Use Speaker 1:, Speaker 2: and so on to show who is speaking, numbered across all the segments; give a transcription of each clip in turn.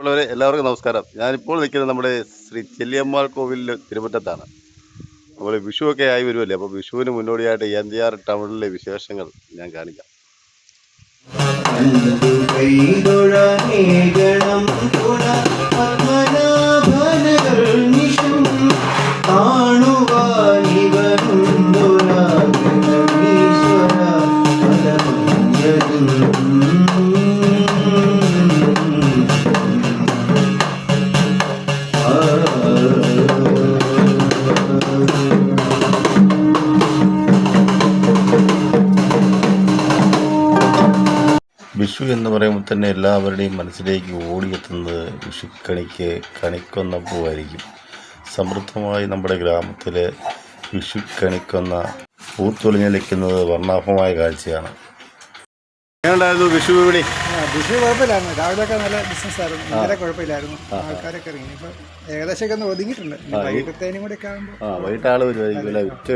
Speaker 1: പ്രിയപ്പെട്ടവരെ എല്ലാവർക്കും നമസ്കാരം. ഞാനിപ്പോൾ നിൽക്കുന്നത് നമ്മുടെ ശ്രീ ചെല്ലിയമ്മാൾ കോവിലിൽ തിരുമുറ്റത്താണ്. നമ്മൾ വിഷുവൊക്കെ ആയി വരുമല്ലേ, അപ്പോൾ വിഷുവിന് മുന്നോടിയായിട്ട് NCR ടൗണിലെ വിശേഷങ്ങൾ ഞാൻ കാണിക്കാം. വിഷു എന്ന് പറയുമ്പോൾ തന്നെ എല്ലാവരുടെയും മനസ്സിലേക്ക് ഓടിയെത്തുന്നത് വിഷുക്കണിക്ക് കണിക്കൊന്ന പൂവായിരിക്കും. സമൃദ്ധമായി നമ്മുടെ ഗ്രാമത്തിൽ വിഷുക്കണിക്കൊന്ന പൂത്തൊളിഞ്ഞിരിക്കുന്നത് വർണ്ണാഭമായ കാഴ്ചയാണ്. എങ്ങനെയുണ്ടായിരുന്നു വിഷു വിപണി?
Speaker 2: വിഷു കുഴപ്പമില്ലായിരുന്നു. രാവിലെയൊക്കെ നല്ല ബിസിനസ് ആയിരുന്നു. ഇന്നലെ കുഴപ്പമില്ലായിരുന്നു. ആൾക്കാരൊക്കെ ഇറങ്ങി. ഇപ്പം ഏകദേശമൊക്കെ ഒന്ന് ഒതുങ്ങിയിട്ടുണ്ട്. വൈകിട്ടത്തേനും കൂടി ഒക്കെ ആകുമ്പോൾ
Speaker 1: വൈകിട്ട് ആൾ വരുമായിരിക്കും. ഉച്ച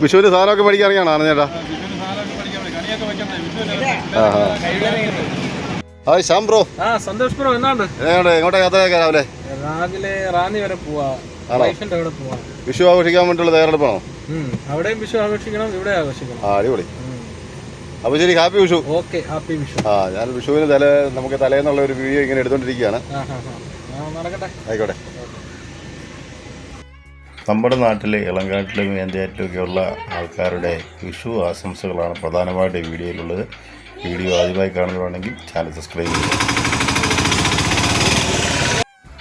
Speaker 1: വിഷുവിന് സാധനമൊക്കെ മേടിക്കാൻ ഇറങ്ങിയാണോ ചേട്ടാ? Hi Shyam bro.
Speaker 3: Santhosh bro, എന്നാണ്ട്
Speaker 1: എങ്ങോട്ടാ യാത്രയൊക്കെ?
Speaker 3: രാവിലെ റാന്നി വരെ പോവാ.
Speaker 1: വിഷു ആഘോഷിക്കാൻ വേണ്ടിയുള്ള തയ്യാറെടുപ്പാണോ?
Speaker 3: അവിടെയും വിഷു ആഘോഷിക്കണം, ഇവിടെ ആഘോഷിക്കണം.
Speaker 1: അടിപൊളി. അപ്പൊ ശരി, happy Vishu.
Speaker 3: Okay, happy Vishu.
Speaker 1: ഞാൻ വിഷുവിന് നമുക്ക് തലേന്നുള്ള ഒരു വീഡിയോ ഇങ്ങനെ എടുത്തോണ്ടിരിക്കുകയാണ്. ആയിക്കോട്ടെ. നമ്മുടെ നാട്ടിലെ ഇളങ്കാട്ടിലും ഏന്തയാറ്റിലുമൊക്കെയുള്ള ആൾക്കാരുടെ വിഷു ആശംസകളാണ് പ്രധാനമായിട്ട് വീഡിയോയിലുള്ളത്. വീഡിയോ ആദ്യമായി കാണുന്നതാണെങ്കിൽ ചാനൽ സബ്സ്ക്രൈബ് ചെയ്യുക.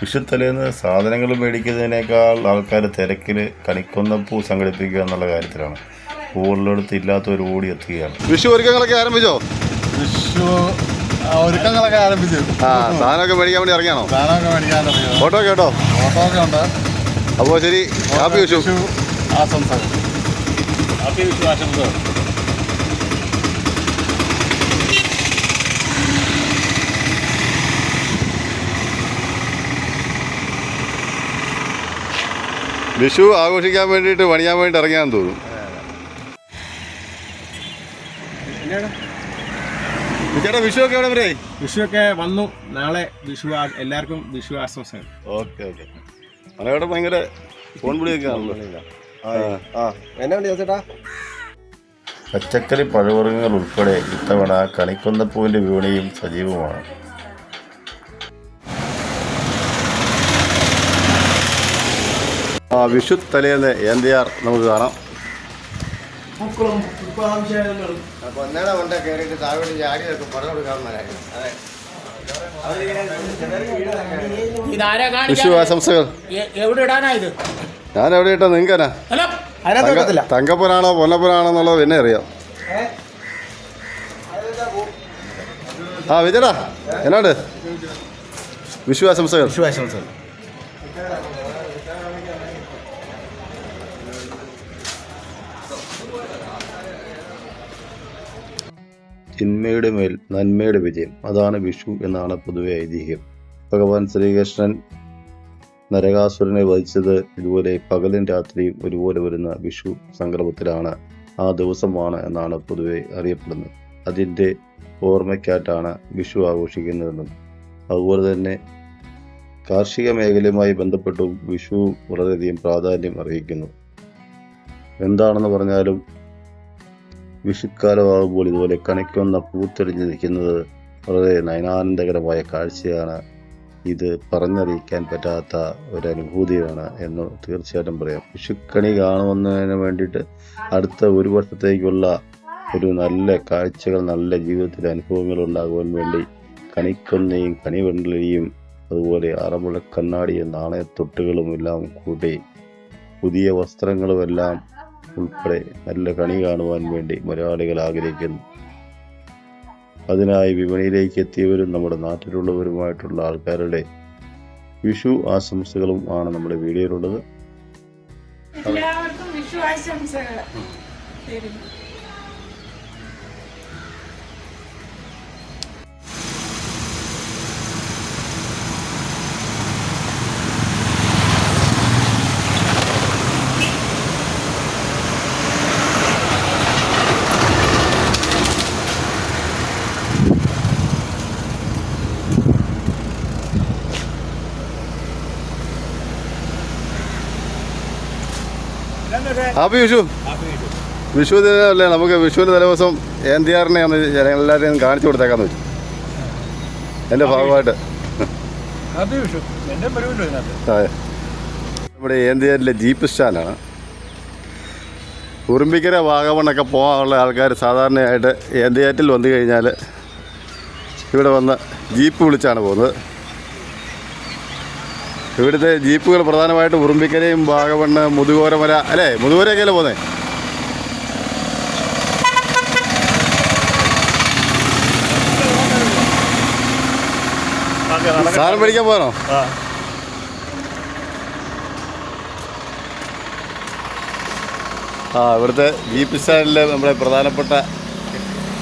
Speaker 1: വിഷുത്തലേന്ന് സാധനങ്ങൾ മേടിക്കുന്നതിനേക്കാൾ ആൾക്കാർ തിരക്കിൽ കണിക്കൊന്നപ്പൂ സംഘടിപ്പിക്കുക എന്നുള്ള കാര്യത്തിലാണ്. പൂവുള്ളിടത്ത് ഇല്ലാത്തവർ ഓടി എത്തുകയാണ്. വിഷു ഒരുക്കങ്ങളൊക്കെ ആരംഭിച്ചോ?
Speaker 4: വിഷു ഒരുക്കങ്ങളൊക്കെ ആരംഭിച്ചു.
Speaker 1: സാധനമൊക്കെ മേടിക്കാൻ വേണ്ടി ഇറങ്ങിയാണോ?
Speaker 4: സാധനമൊക്കെ മേടിക്കാൻ
Speaker 1: ഫോട്ടോ കേട്ടോ?
Speaker 4: ഫോട്ടോ ഒക്കെ ഉണ്ട്.
Speaker 1: അപ്പോൾ ശരി, ഹാപ്പി വിഷു
Speaker 4: ആശംസകൾ.
Speaker 3: ഹാപ്പി വിഷു ആശംസകൾ.
Speaker 1: വിഷു ആഘോഷിക്കാൻ വേണ്ടിയിട്ട് പണിയാൻ വേണ്ടി ഇറങ്ങിയാന്ന് തോന്നുന്നു. ചേട്ടാ, വിഷുവൊക്കെ എവിടെ വരെ?
Speaker 3: വിഷുവൊക്കെ വന്നു. നാളെ വിഷു. എല്ലാവർക്കും വിഷു ആശംസകൾ.
Speaker 1: Okay okay. അവിടെ ഭയങ്കര ഫോൺ വിളിയൊക്കെ ആണല്ലോ. പച്ചക്കറി പഴവർഗ്ഗങ്ങൾ ഉൾപ്പെടെ ഇത്തവണ കണിക്കൊന്നപ്പൂവിൻ്റെ വിപണിയും സജീവമാണ്. വിഷു തലേന്ന് NCR നമുക്ക് കാണാം. വിഷു ആശംസകൾ.
Speaker 5: എവിടെ ഇടാനാ ഇത്?
Speaker 1: ഞാൻ എവിടെ ഇട്ടാ നിങ്ങൾക്കാനാ? തങ്കപ്പനാണോ പൊന്നപ്പനാണോ എന്നുള്ളത് പിന്നെ അറിയാം. വിജയടാ, എന്നാണ്ട്? വിഷു ആശംസകൾ.
Speaker 5: വിഷു ആശംസകൾ.
Speaker 1: തിന്മയുടെ മേൽ നന്മയുടെ വിജയം, അതാണ് വിഷു എന്നാണ് പൊതുവെ ഐതിഹ്യം. ഭഗവാൻ ശ്രീകൃഷ്ണൻ നരകാസുരനെ വധിച്ചത് ഇതുപോലെ പകലും രാത്രിയും ഒരുപോലെ വരുന്ന വിഷു സംക്രമത്തിലാണ്, ആ ദിവസമാണ് എന്നാണ് പൊതുവെ അറിയപ്പെടുന്നത്. അതിൻ്റെ ഓർമ്മയ്ക്കായിട്ടാണ് വിഷു ആഘോഷിക്കുന്നതെന്നും അതുപോലെ തന്നെ കാർഷിക മേഖലയുമായി ബന്ധപ്പെട്ടും വിഷു വളരെയധികം പ്രാധാന്യം അർഹിക്കുന്നു. എന്താണെന്ന് പറഞ്ഞാലും വിഷുക്കാലമാകുമ്പോൾ ഇതുപോലെ കണിക്കൊന്ന പൂത്തെറിഞ്ഞ് നിൽക്കുന്നത് വളരെ നയനാനന്ദകരമായ കാഴ്ചയാണ് ഇത് പറഞ്ഞറിയിക്കാൻ പറ്റാത്ത ഒരനുഭൂതിയാണ് എന്ന് തീർച്ചയായിട്ടും പറയാം. വിഷുക്കണി കാണുന്നതിന് വേണ്ടിയിട്ട് അടുത്ത ഒരു വർഷത്തേക്കുള്ള ഒരു നല്ല കാഴ്ചകൾ, നല്ല ജീവിതത്തിലെ അനുഭവങ്ങൾ ഉണ്ടാകുവാൻ വേണ്ടി കണിക്കൊന്നയും കണിവെള്ളരിയും അതുപോലെ അറമുള കണ്ണാടിയും നാണയത്തൊട്ടുകളും എല്ലാം കൂടി പുതിയ വസ്ത്രങ്ങളുമെല്ലാം ഉൾപ്പെടെ നല്ല കണി കാണുവാൻ വേണ്ടി മലയാളികൾ ആഗ്രഹിക്കുന്നു. അതിനായി വിപണിയിലേക്ക് എത്തിയവരും നമ്മുടെ നാട്ടിലുള്ളവരുമായിട്ടുള്ള ആൾക്കാരുടെ വിഷു ആശംസകളും ആണ് നമ്മുടെ വീഡിയോയിലുള്ളത്.
Speaker 5: എല്ലാവർക്കും വിഷു ആശംസകൾ.
Speaker 1: ഹാപ്പി വിഷു. വിഷു ദിനമല്ലേ, നമുക്ക് വിഷുവിൻ്റെ തലേദിവസം ഏന്തിയാറിനെ ഒന്ന് ജനങ്ങളെല്ലാവരെയും കാണിച്ചു കൊടുത്തേക്കാന്ന് വെച്ചു. എൻ്റെ ഭാഗമായിട്ട് അതെ, നമ്മുടെ ഏന്തിയാറിലെ ജീപ്പ് സ്റ്റാൻഡാണ്. ഉറുമ്പിക്കര വാഗമണ്ണൊക്കെ പോകാനുള്ള ആൾക്കാർ സാധാരണയായിട്ട് ഏന്തിയാറ്റിൽ വന്നു കഴിഞ്ഞാൽ ഇവിടെ വന്ന് ജീപ്പ് വിളിച്ചാണ് പോകുന്നത്. ഇവിടുത്തെ ജീപ്പുകൾ പ്രധാനമായിട്ട് ഉറുമ്പിക്കരയും വാഗമണ്ണ്, മുതുകോരമല അല്ലേ, മുതുകോരയൊക്കെയല്ലേ പോകുന്നത്? സാധനം മേടിക്കാൻ പോകണോ? ഇവിടുത്തെ ജീപ്പ് സ്റ്റാൻഡിലെ നമ്മുടെ പ്രധാനപ്പെട്ട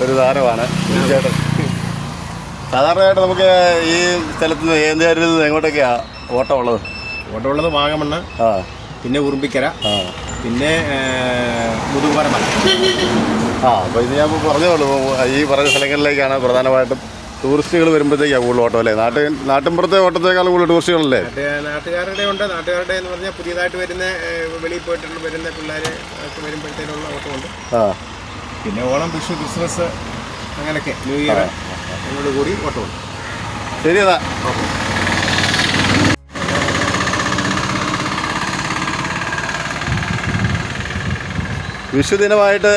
Speaker 1: ഒരു താരമാണ് ചേട്ടൻ. സാധാരണയായിട്ട് നമുക്ക് ഈ സ്ഥലത്ത് നിന്ന് ഏന്തിയാരിൽ നിന്ന് എങ്ങോട്ടൊക്കെയാണ്
Speaker 3: ഓട്ടമുള്ളത് വാഗമണ്ണ്, പിന്നെ ഉറുമ്പിക്കര, പിന്നെ മുതുകോരമല.
Speaker 1: അപ്പോൾ ഇത് ഞാൻ പറഞ്ഞോളൂ, ഈ പറഞ്ഞ സ്ഥലങ്ങളിലേക്കാണ് പ്രധാനമായിട്ടും ടൂറിസ്റ്റുകൾ വരുമ്പോഴത്തേക്കാണ് കൂടുതൽ ഓട്ടോ അല്ലേ? നാട്ടിൻപുറത്തെ ഓട്ടത്തേക്കാൾ കൂടുതൽ ടൂറിസ്റ്റുകളല്ലേ?
Speaker 3: നാട്ടുകാരുടെ ഉണ്ട്. നാട്ടുകാരുടെ എന്ന് പറഞ്ഞാൽ പുതിയതായിട്ട് വരുന്ന, വെളിയിൽ പോയിട്ട് വരുന്ന പിള്ളേർ വരുമ്പോഴത്തേനുള്ള ഓട്ടമുണ്ട്. പിന്നെ ഓണം, വിഷു, ക്രിസ്മസ് അങ്ങനെയൊക്കെ, ന്യൂ ഇയർ അതിനോട് കൂടി ഓട്ടമുണ്ട്.
Speaker 1: ശരി, അതാ വിഷു ദിനമായിട്ട്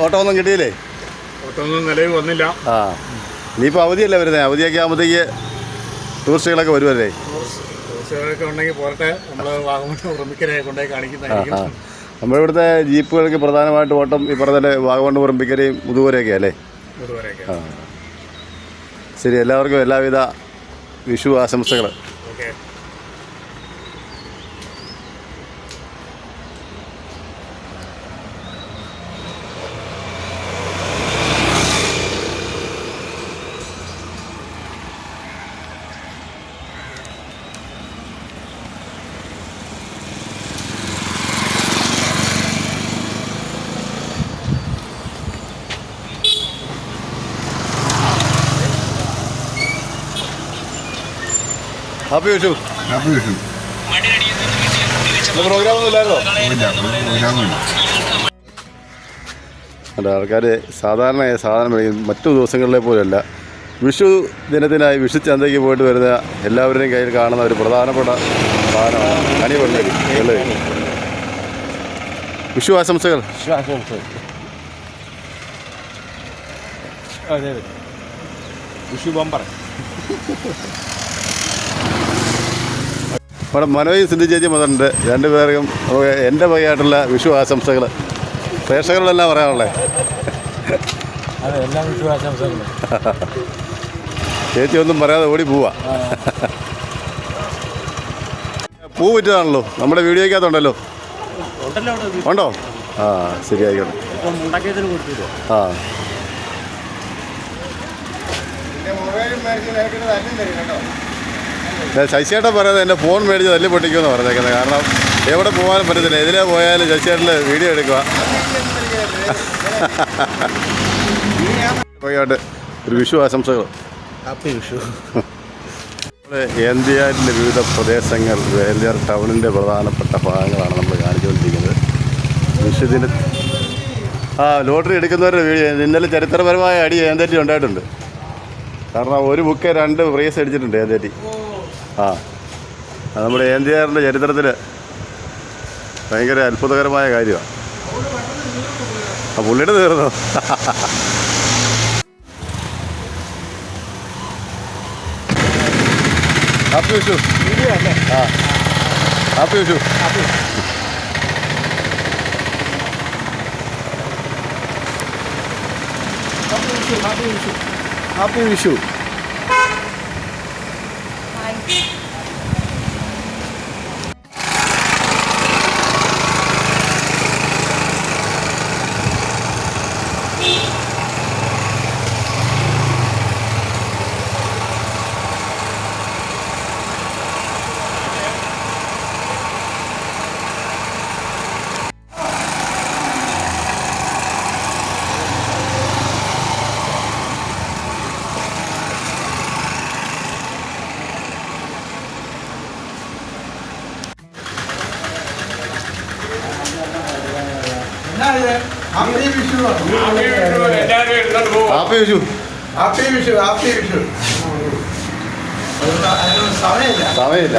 Speaker 1: ഓട്ടമൊന്നും കിട്ടിയില്ലേ?
Speaker 3: ഓട്ടമൊന്നും നിലവിൽ വന്നില്ല.
Speaker 1: ഇനിയിപ്പോൾ അവധിയല്ലേ വരുന്നത്? അവധിയൊക്കെ ആകുമ്പോഴത്തേക്ക് ടൂറിസ്റ്റുകളൊക്കെ വരുമല്ലേ?
Speaker 3: ടൂറിസ്റ്റുകളൊക്കെ ഉണ്ടെങ്കിൽ പോരട്ടെ, നമ്മൾ വാഗമൺ ഉറുമ്പിക്കരയെ കൊണ്ടുപോയി കാണിക്കുന്നതായിരിക്കും.
Speaker 1: നമ്മുടെ ഇവിടുത്തെ ജീപ്പുകൾക്ക് പ്രധാനമായിട്ട് ഓട്ടം ഈ പറഞ്ഞ വാഗമൺ, ഉറുമ്പിക്കരയും മുതുകോരയൊക്കെ അല്ലേ? ശരി, എല്ലാവർക്കും എല്ലാവിധ വിഷു ആശംസകൾ.
Speaker 3: Okay.
Speaker 1: Happy Vishu.
Speaker 4: Happy Vishu.
Speaker 1: പ്രോഗ്രാമൊന്നും ഇല്ലായിരുന്നോ? അല്ല, ആൾക്കാർ സാധാരണ സാധനം മേടിക്കും. മറ്റു ദിവസങ്ങളിലെ പോലെയല്ല, വിഷു ദിനത്തിനായി വിഷു ചന്തയ്ക്ക് പോയിട്ട് വരുന്ന എല്ലാവരുടെയും കയ്യിൽ കാണുന്ന ഒരു പ്രധാനപ്പെട്ട സാധനമാണ് കണിവെള്ളരി. വെള്ളരി. വിഷു ആശംസകൾ.
Speaker 3: വിഷു ബമ്പർ.
Speaker 1: നമ്മുടെ മനോജ്, സിന്ധു ചേച്ചി വന്നിട്ടുണ്ട്. രണ്ടുപേർക്കും എൻ്റെ വകയായിട്ടുള്ള വിഷു ആശംസകൾ. പ്രേക്ഷകരോടെല്ലാം പറയാനുള്ളത്.
Speaker 6: എല്ലാം വിഷു ആശംസകൾ.
Speaker 1: ചേച്ചി ഒന്നും പറയാതെ ഓടി പോവാ. പൂ വിറ്റതാണല്ലോ, നമ്മുടെ വീഡിയോയ്ക്കകത്തുണ്ടല്ലോ. ഉണ്ടോ? ശരി, ആയിക്കോട്ടെ. ശശിയേട്ടൻ പറയുന്നത് എൻ്റെ ഫോൺ മേടിച്ച് തല്ലി പൊട്ടിക്കുമെന്ന് പറഞ്ഞേക്കുന്നത്. കാരണം എവിടെ പോകാനും പറ്റത്തില്ല, എതിലെ പോയാലും ശശിയേട്ടൻ വീഡിയോ എടുക്കുക. ഒരു വിഷു ആശംസകൾ.
Speaker 3: ഹാപ്പി വിഷു.
Speaker 1: ഏന്തിയാറിൻ്റെ വിവിധ പ്രദേശങ്ങൾ, ഏന്തിയാർ ടൗണിൻ്റെ പ്രധാനപ്പെട്ട ഭാഗങ്ങളാണ് നമ്മൾ കാണിച്ചുകൊണ്ടിരിക്കുന്നത്. വിഷുദിന ലോട്ടറി എടുക്കുന്നവരുടെ വീഡിയോ. ഇന്നലെ ചരിത്രപരമായ അടി ഏന്താറ്റി ഉണ്ടായിട്ടുണ്ട്. കാരണം ഒരു ബുക്ക് 2 പ്രൈസ് അടിച്ചിട്ടുണ്ട് ഏന്താറ്റി. ആ അത് നമ്മുടെ NTRന്റെ ചരിത്രത്തിൽ ഭയങ്കര അത്ഭുതകരമായ കാര്യമാണ്. ആ പുള്ളിയുടെ തീർന്നു. ഹാപ്പി വിഷു. ആ happy Vishu. Happy Vishu. Happy Vishu.
Speaker 3: Happy Vishu. Happy Vishu.
Speaker 1: സമയമില്ല.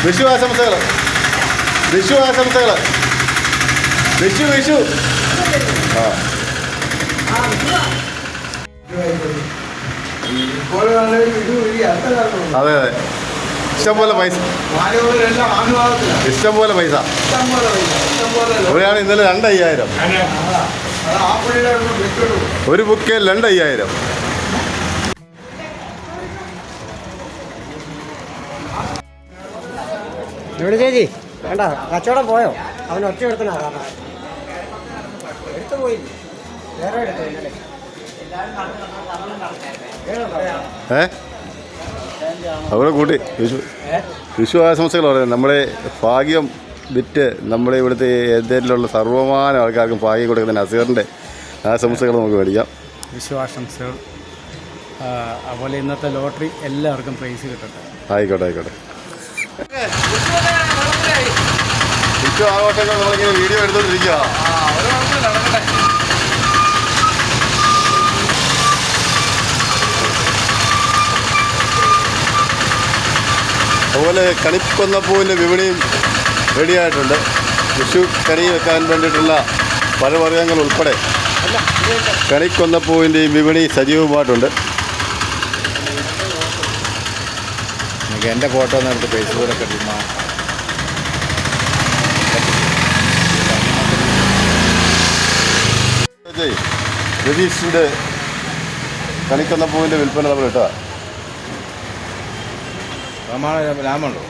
Speaker 1: വിഷു ആശംസകൾ. വിഷു ആശംസകൾ. വിഷു വിഷു. ആ അതെ അതെ. ഇഷ്ടംപോലെ പൈസ. ഇഷ്ടംപോലെ പൈസ. ഇവിടെയാണ് ഇന്നലെ 2,500. ഒരു ബുക്ക് 2,500.
Speaker 2: ഇവിടെ ചേച്ചി വേണ്ട കച്ചവടം പോയോ? അവൻ ഒറ്റ എടുത്തനാ കാരണം എടുത്തു പോയില്ല. വേറെ എടുത്തു ഇന്നലെ.
Speaker 1: അവിടെ കൂട്ടി വിഷു ആശംസകൾ പറയുന്നത് നമ്മുടെ ഭാഗ്യം വിറ്റ് നമ്മുടെ ഇവിടുത്തെ എന്തെങ്കിലുമുള്ള സർവ്വമാന ആൾക്കാർക്കും ഭാഗ്യം കൊടുക്കുന്ന നസീറിൻ്റെ ആശംസകൾ നമുക്ക് മേടിക്കാം.
Speaker 5: വിഷു ആശംസകൾ. അതുപോലെ ഇന്നത്തെ ലോട്ടറി എല്ലാവർക്കും പ്രൈസ് കിട്ടട്ടെ.
Speaker 1: ആയിക്കോട്ടെ ആയിക്കോട്ടെ. വിഷു ആഘോഷങ്ങൾ നമ്മളിങ്ങനെ വീഡിയോ എടുത്തോണ്ടിരിക്കുക. അതുപോലെ കണിക്കൊന്നപ്പൂവിൻ്റെ വിപണിയും റെഡിയായിട്ടുണ്ട്. വിഷു കണി വെക്കാൻ വേണ്ടിയിട്ടുള്ള പഴവർഗ്ഗങ്ങൾ ഉൾപ്പെടെ കണിക്കൊന്നപ്പൂവിൻ്റെയും വിപണി സജീവമായിട്ടുണ്ട്.
Speaker 4: എനിക്ക് എൻ്റെ ഫോട്ടോ ഒന്ന് എടുത്ത് ഫേസ്ബുക്കിലൊക്കെ ഇടുന്ന
Speaker 1: രതീഷിൻ്റെ കണിക്കൊന്നപ്പൂവിൻ്റെ വിൽപ്പന നമ്മൾ ഇട്ടാ
Speaker 4: ലാഭമുണ്ടോ?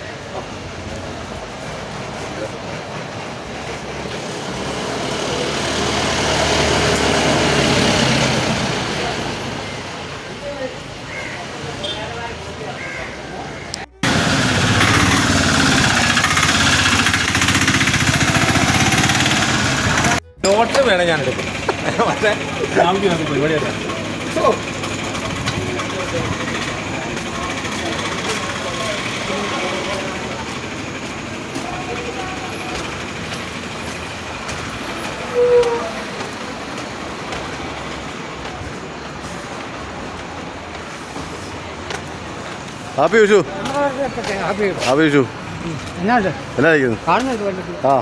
Speaker 3: നോട്ട് വേണം ഞാൻ എടുക്കും. പക്ഷേ പരിപാടിയല്ല.
Speaker 1: ഹാപ്പി വിഷു. ഹാപ്പി വിഷു. എന്നായിരിക്കുന്നു? ആ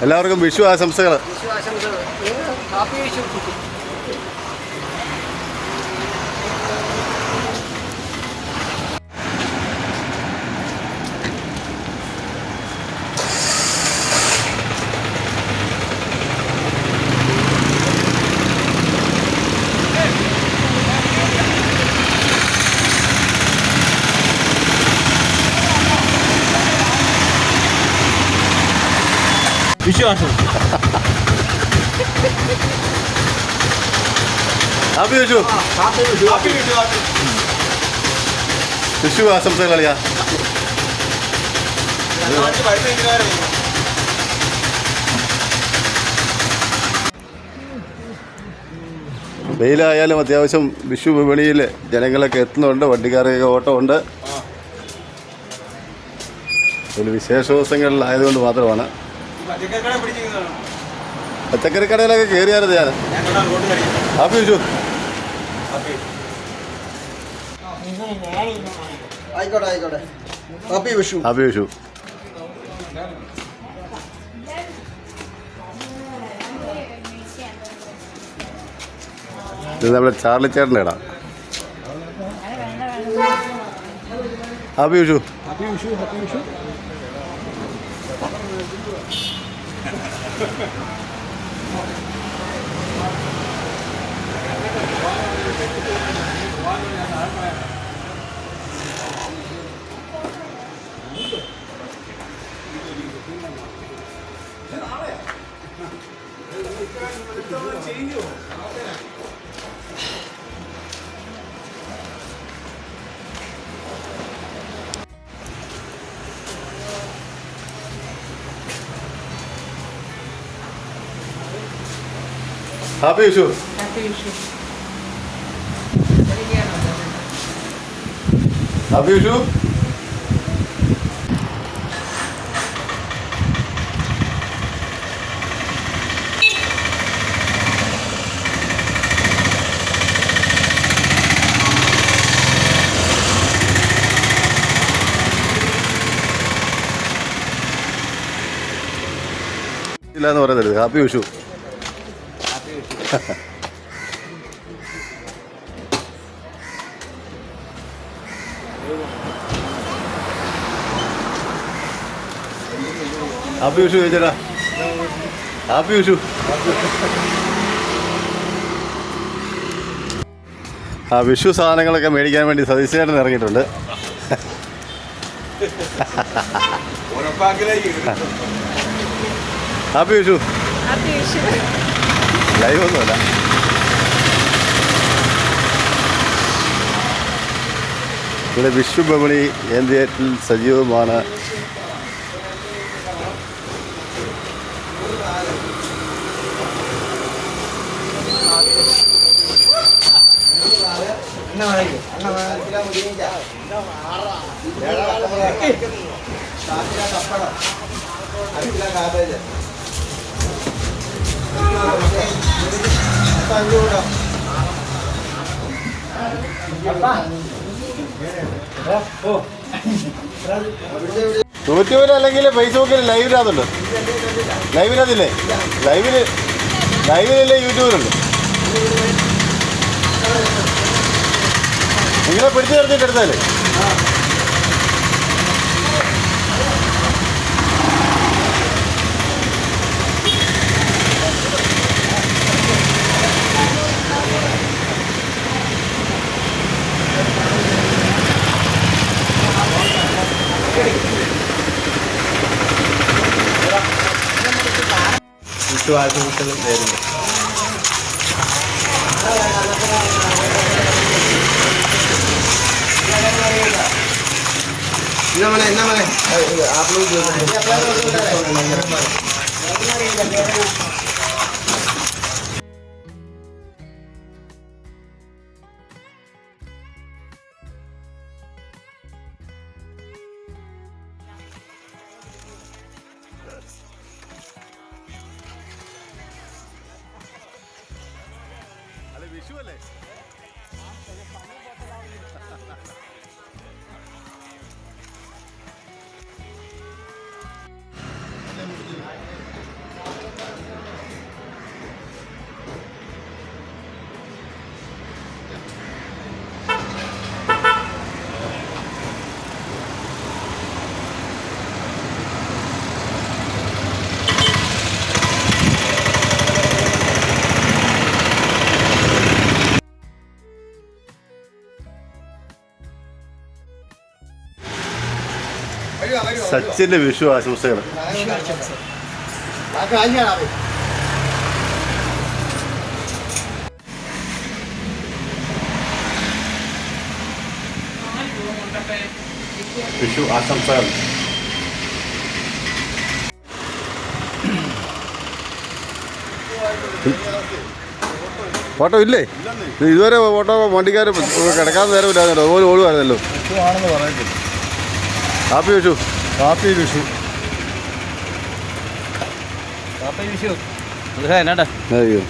Speaker 1: എല്ലാവർക്കും വിഷു ആശംസകൾ.
Speaker 3: വിഷു ആശംസ.
Speaker 1: ഹാപ്പി വിഷു. വിഷു ആശംസകൾ കളിയാ. വെയിലായാലും അത്യാവശ്യം വിഷു വിപണിയിൽ ജനങ്ങളൊക്കെ എത്തുന്നുണ്ട്. വണ്ടിക്കാരൊക്കെ ഓട്ടമുണ്ട്. ഒരു വിശേഷ ദിവസങ്ങളിലായതുകൊണ്ട് മാത്രമാണ്. പച്ചക്കറി കടയിലൊക്കെ കയറിയായിരുന്നു ഞാൻ. ഹാപ്പി വിഷു.
Speaker 2: ആയിക്കോട്ടെ. ഹാപ്പി വിഷു.
Speaker 1: ഹാപ്പി വിഷു. ഇത് നമ്മുടെ ചാർലിച്ചേട്ടൻ്റെ ഇടാം. Happy Vishu.
Speaker 2: Happy Vishu.
Speaker 1: Happy Vishu. Happy Vishu. ഇല്ലാന്ന് പറയുന്നത് ഹാപ്പി വിഷു. ഹാപ്പി വിഷു ചോദിച്ചടാ. ഹാപ്പി വിഷു. ആ വിഷു സാധനങ്ങളൊക്കെ മേടിക്കാൻ വേണ്ടി സതീശേട്ടൻ ഇറങ്ങിയിട്ടുണ്ട്. ഹാപ്പി വിഷു. ലൈവ് ഒന്നുമല്ല. ഇവിടെ വിഷു ബഹുമണി ഏന്തിയേറ്റിൽ സജീവമാണ്. യൂട്യൂബിൽ അല്ലെങ്കിൽ ഫേസ്ബുക്കിൽ ലൈവിനകത്തുണ്ട്. ലൈവിനകത്തില്ലേ? ലൈവിലല്ലേ യൂട്യൂബിലുണ്ട്. നിങ്ങളെ പിടിച്ചു നിർത്തിയിട്ട് എടുത്താലേ.
Speaker 4: വിശ്വാസങ്ങളും നേരുന്നു.
Speaker 1: വിഷു അല്ലേ? സച്ചിൻ്റെ വിഷു ആശംസകൾ. വിഷു ആശംസകൾ. ഫോട്ടോ ഇല്ലേ? ഇതുവരെ ഫോട്ടോ വണ്ടിക്കാർ കിടക്കാൻ നേരമില്ലാതെ ഓടുമായിരുന്നല്ലോ. ഹാപ്പി വിഷു. ഹാപ്പി വിഷു. അയ്യോ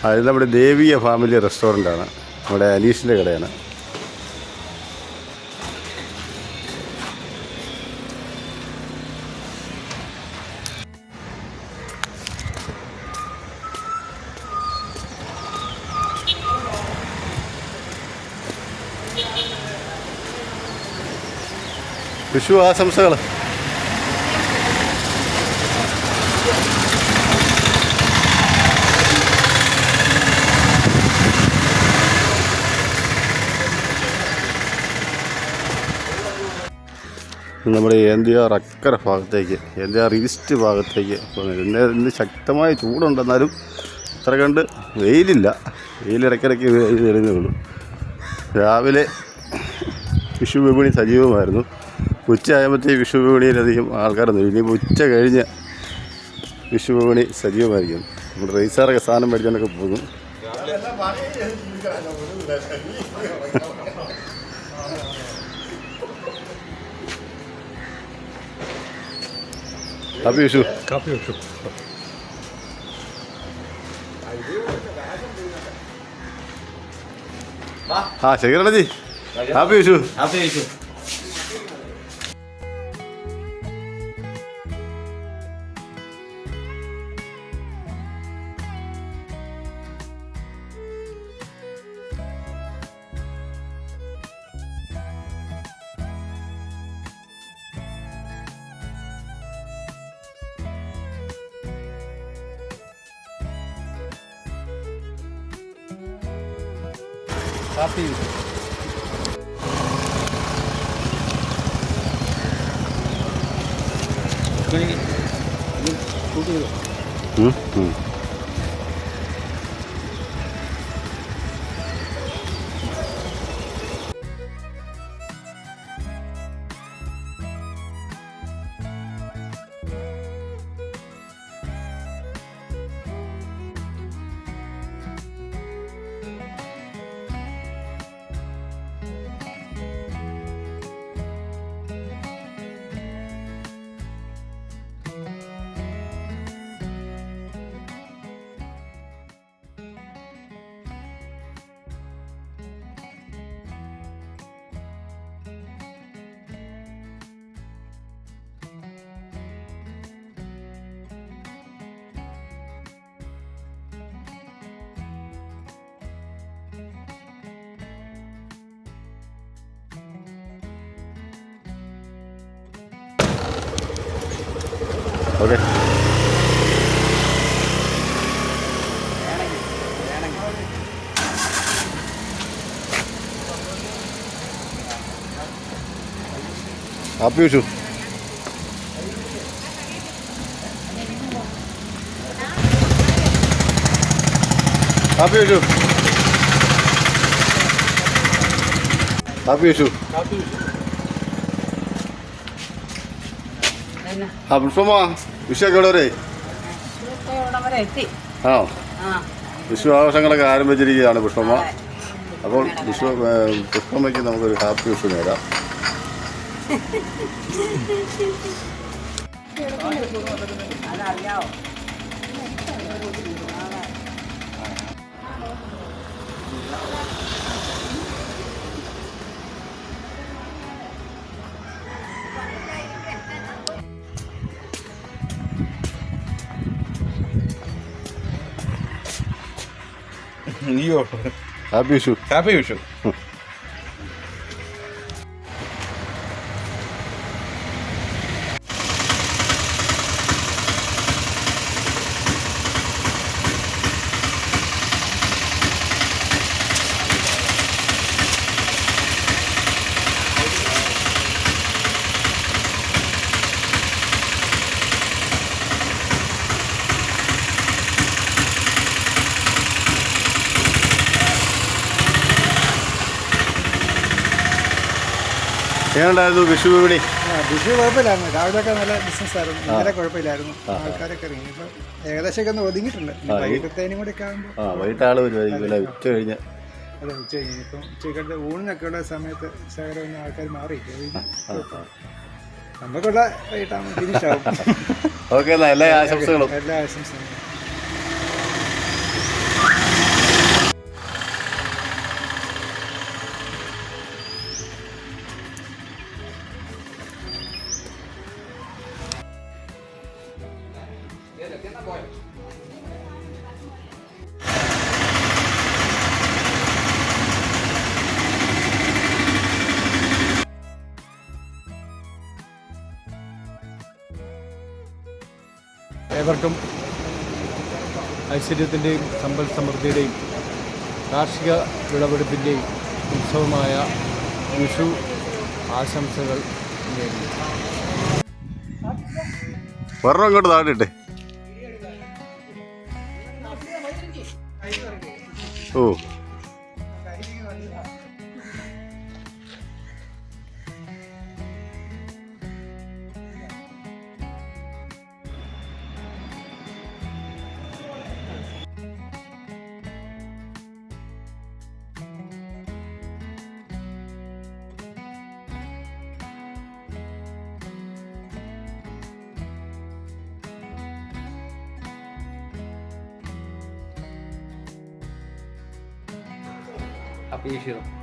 Speaker 1: അത് നമ്മുടെ ദേവിയ ഫാമിലി റെസ്റ്റോറൻ്റാണ്. നമ്മുടെ അനീഷിൻ്റെ കടയാണ്. വിഷു ആശംസകൾ. നമ്മുടെ NDR അക്കര ഭാഗത്തേക്ക്, NDR ഈസ്റ്റ് ഭാഗത്തേക്ക് പോകുന്നത്. ഇന്ന് ശക്തമായ ചൂടുണ്ടെന്നാലും അത്ര കണ്ട് വെയിലില്ല. വെയിലിടയ്ക്കിടയ്ക്ക് വെയിൽ തെളിഞ്ഞേ ഉള്ളൂ. രാവിലെ വിഷു വിപണി സജീവമായിരുന്നു. ഉച്ചയാകുമ്പോഴത്തേക്ക് വിഷു വിപണിയിലധികം ആൾക്കാരൊന്നും ഇനിയിപ്പോൾ ഉച്ച കഴിഞ്ഞ് വിഷു വിപണി സജീവമായിരിക്കും. നമ്മുടെ റൈസാറൊക്കെ സാധനം മേടിച്ചുകൊണ്ടൊക്കെ പോകും. ഹാപ്പി വിഷു.
Speaker 5: കാപ്പി വിഷു.
Speaker 1: ആ ശേഖരണജി happy Vishu.
Speaker 6: Happy Vishu.
Speaker 5: Happy Vishu.
Speaker 1: Okay. Happy Vishu. Happy Vishu. Happy Vishu. ആ പുഷ്പമ്മ വിഷുവൊക്കെ എവിടെ വരെ? ആ വിഷു ആഘോഷങ്ങളൊക്കെ ആരംഭിച്ചിരിക്കുകയാണ് പുഷ്പമ്മ. അപ്പോൾ പുഷ്പമ്മയ്ക്ക് നമുക്കൊരു ഹാപ്പി വിഷു നേടാം.
Speaker 3: അയ്യോ
Speaker 1: ഹാപ്പി വിഷു.
Speaker 3: ഹാപ്പി വിഷു.
Speaker 1: എങ്ങനെയുണ്ടായിരുന്നു വിഷു വിപണി?
Speaker 2: വിഷു കുഴപ്പമില്ലായിരുന്നു. രാവിലെയൊക്കെ നല്ല ബിസിനസ് ആയിരുന്നു. ഇന്നലെ കുഴപ്പമില്ലായിരുന്നു. ആൾക്കാരൊക്കെ ഇറങ്ങി. ഇപ്പൊ ഏകദേശമൊക്കെ ഒന്ന് ഒതുങ്ങിയിട്ടുണ്ട്. വൈകിട്ടത്തേനും കൂടെ ഒക്കെ ആകുമ്പോൾ
Speaker 1: വൈകിട്ട് ആള് വരുമായിരിക്കും. ഉച്ച കഴിഞ്ഞ്
Speaker 2: അതെ ഉച്ച കഴിഞ്ഞു. ഇപ്പം ഉച്ചക്കത്തെ ഊണിനൊക്കെ ഉള്ള സമയത്ത് ശകലം ഒന്ന് ആൾക്കാർ മാറി നമുക്കുള്ള വൈകിട്ടാകുമ്പോൾ ഫിനിഷ് ആവും.
Speaker 1: ഓക്കെ, എന്നാ എല്ലാ ആശംസകളും.
Speaker 2: എല്ലാ ആശംസകളും.
Speaker 5: ഏവർക്കും ഐശ്വര്യത്തിൻ്റെയും സമ്പൽ സമൃദ്ധിയുടെയും കാർഷിക വിളവെടുപ്പിൻ്റെയും ഉത്സവമായ വിഷു ആശംസകൾ നേരുന്നു.
Speaker 1: ഒരെണ്ണം ഇങ്ങോട്ട് താഴെ. ഓ,
Speaker 5: അപേക്ഷിതം